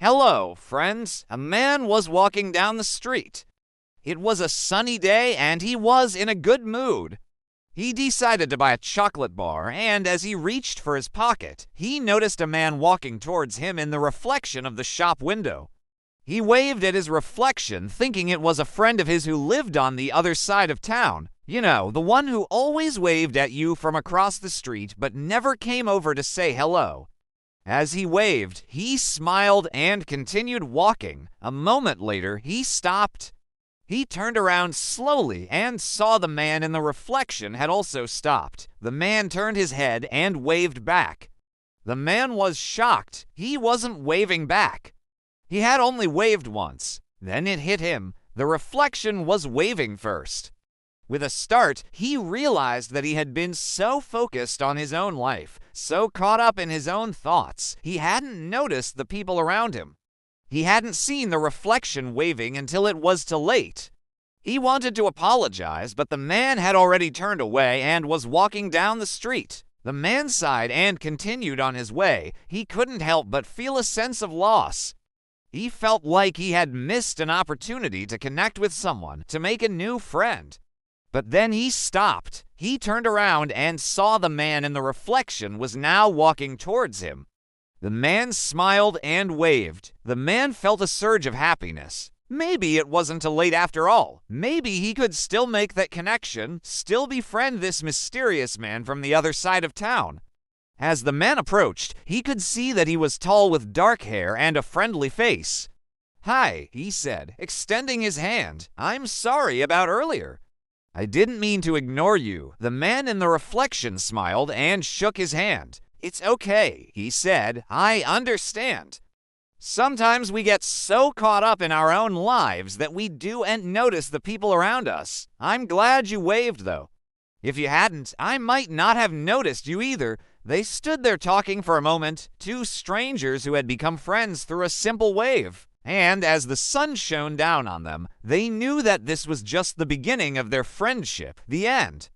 Hello, friends. A man was walking down the street. It was a sunny day and he was in a good mood. He decided to buy a chocolate bar, and as he reached for his pocket, he noticed a man walking towards him in the reflection of the shop window. He waved at his reflection, thinking it was a friend of his who lived on the other side of town. You know, the one who always waved at you from across the street but never came over to say hello. As he waved, he smiled and continued walking. A moment later, he stopped. He turned around slowly and saw the man in the reflection had also stopped. The man turned his head and waved back. The man was shocked. He wasn't waving back. He had only waved once. Then it hit him. The reflection was waving first. With a start, he realized that he had been so focused on his own life, so caught up in his own thoughts, he hadn't noticed the people around him. He hadn't seen the reflection waving until it was too late. He wanted to apologize, but the man had already turned away and was walking down the street. The man sighed and continued on his way. He couldn't help but feel a sense of loss. He felt like he had missed an opportunity to connect with someone, to make a new friend. But then he stopped. He turned around and saw the man in the reflection was now walking towards him. The man smiled and waved. The man felt a surge of happiness. Maybe it wasn't too late after all. Maybe he could still make that connection, still befriend this mysterious man from the other side of town. As the man approached, he could see that he was tall with dark hair and a friendly face. "Hi," he said, extending his hand. "I'm sorry about earlier." "I didn't mean to ignore you." The man in the reflection smiled and shook his hand. "It's okay," he said. "I understand. Sometimes we get so caught up in our own lives that we don't notice the people around us. I'm glad you waved, though. If you hadn't, I might not have noticed you either." They stood there talking for a moment, two strangers who had become friends through a simple wave. And as the sun shone down on them, they knew that this was just the beginning of their friendship, the end.